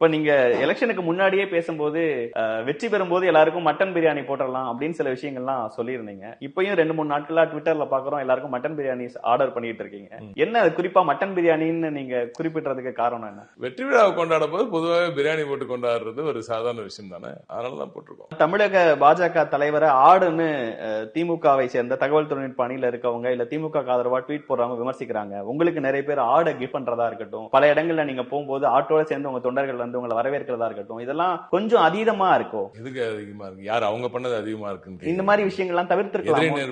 இப்ப நீங்க எலெக்ஷனுக்கு முன்னாடியே பேசும்போது வெற்றி பெறும்போது எல்லாருக்கும் மட்டன் பிரியாணி போட்டுடலாம் அப்படின்னு சில விஷயங்கள்லாம் சொல்லியிருந்தீங்க. இப்பயும் 2-3 நாட்களா ட்விட்டர்ல பாக்குறோம் எல்லாருக்கும் மட்டன் பிரியாணி ஆர்டர் பண்ணிட்டு இருக்கீங்க. என்ன குறிப்பா மட்டன் பிரியாணின்னு நீங்க குறிப்பிட்டதுக்கு காரணம் என்ன? வெற்றி விழாவை கொண்டாடும் போது பொதுவாக பிரியாணி போட்டு கொண்டாடுறது ஒரு சாதாரண விஷயம் தானே, அதனாலதான் போட்டிருக்கோம். தமிழக பாஜக தலைவரை ஆடுன்னு திமுகவை சேர்ந்த தகவல் தொழில்நுட்ப அணியில இருக்கவங்க இல்ல திமுக ஆதரவா ட்வீட் போடுறவங்க விமர்சிக்கிறாங்க. உங்களுக்கு நிறைய பேர் ஆடை கிஃப்ட் பண்றதா இருக்கட்டும், பல இடங்கள்ல நீங்க போகும்போது ஆட்டோட சேர்ந்து உங்க தொண்டர்கள் வந்து உங்களை வரவேற்கிறதா இருக்கட்டும், இதெல்லாம் கொஞ்சம் அதீதமா இருக்கும். எதுக்கு அதிகமா இருக்கு? யார் அவங்க பண்ணது அதிகமா இருக்குன்னு இந்த மாதிரி விஷயங்கள்லாம் தவிர்த்திருக்கலாம்.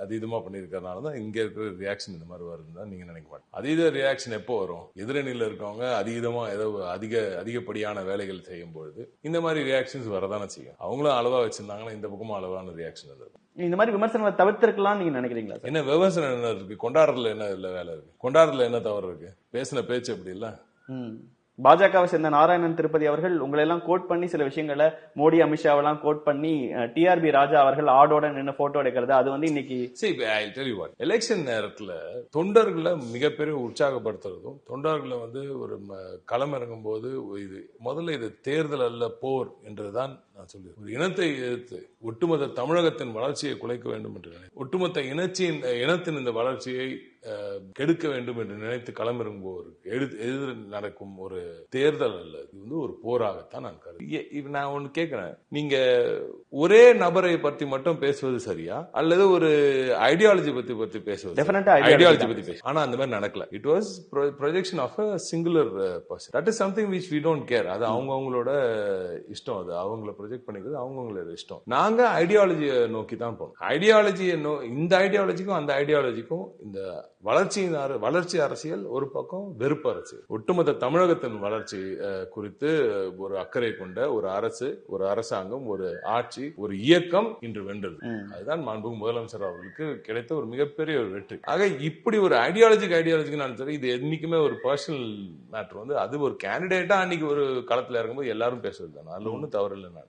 அதீதமா பண்ணிருக்கிறதுனாலதான் இங்க இருக்கிற ரியாக்ஷன் இந்த மாதிரி வருதுன்னு தான் நீங்க நினைக்க மாட்டேன். அதீத ரியாக்ஷன் எப்போ வரும்? எதிரணியில இருக்கவங்க அதீதமா ஏதோ அதிகப்படியான வேலைகள் செய்யும் பொழுது இந்த மாதிரி ரியாக்ஷன்ஸ் வரதானே செய்யும். அவங்களும் அளவா வச்சிருந்தாங்கன்னா இந்த பக்கமும் அளவான ரியாக்ஷன் வரும். இந்த மாதிரி விமர்சனங்களை தவிர்த்திருக்கலாம் நீங்க நினைக்கிறீங்களா? என்ன விமர்சனம் என்ன இருக்கு? கொண்டாடுறதுல என்ன இல்ல வேலை இருக்கு? கொண்டாடுறதுல என்ன தவறு இருக்கு? பேசின பேச்சு அப்படி இல்ல. பாஜகவை சேர்ந்த நாராயணன் திருப்பதி அவர்கள் உங்களை எல்லாம் கோட் பண்ணி சில விஷயங்களை மோடி அமித்ஷாவெல்லாம் கோட் பண்ணி டிஆர்பி ராஜா அவர்கள் ஆடோட நின்று போட்டோ எடுக்கிறது அது வந்து இன்னைக்கு எலெக்ஷன் நேரத்துல தொண்டர்களை மிகப்பெரிய உற்சாகப்படுத்துறதும் தொண்டர்களை வந்து ஒரு களமிறங்கும் போது முதல்ல இது தேர்தல் அல்ல போர் என்றுதான் நான் சொல்லுவேன். ஒரு இனத்தை எதிர்த்து ஒட்டுமொத்த தமிழகத்தின் வளர்ச்சியை குலைக்க வேண்டும் என்று ஒட்டுமொத்த இனத்தின் இந்த வளர்ச்சியை கெடுக்க வேண்டும் என்று நினைத்து களமிறங்குவோர் எதிர் நடக்கும் ஒரு தேர்தல் அல்ல, இது வந்து ஒரு போராகத்தான் நான் கருது. நான் ஒண்ணு கேட்கிறேன், நீங்க ஒரே நபரை பத்தி மட்டும் பேசுவது சரியா அல்லது ஒரு ஐடியாலஜி பத்தி பேசுவது? ஐடியாலஜி பத்தி பேச, ஆனா அந்த மாதிரி நடக்கல. It was projection of a singular person. That is something which we don't care. அது அவங்களோட இஷ்டம், அது அவங்கள ப்ரொஜெக்ட் பண்ணிக்கிறது அவங்களோட இஷ்டம். நாங்க ஐடியாலஜியை நோக்கி தான் போனோம். இந்த ஐடியாலஜிக்கும் அந்த ஐடியாலஜிக்கும் இந்த வளர்ச்சி அரசியல் ஒரு பக்கம், வெறுப்பு அரசியல். ஒட்டுமொத்த தமிழகத்தின் வளர்ச்சி குறித்து ஒரு அக்கறை கொண்ட ஒரு அரசு, ஒரு அரசாங்கம், ஒரு ஆட்சி, ஒரு இயக்கம் இன்று வென்றது. அதுதான் மாண்புமிகு முதலமைச்சர் அவர்களுக்கு கிடைத்த ஒரு மிகப்பெரிய ஒரு வெற்றி. ஆக இப்படி ஒரு ஐடியாலஜிக்கு நான் சரி, இது என்னைக்குமே ஒரு பர்சனல் மேட்டர் வந்து அது ஒரு கேண்டிடேட்டா அன்னைக்கு ஒரு களத்துல இறங்கும்போது எல்லாரும் பேசுறது தானே, அதுல ஒன்றும் தவறு இல்லை.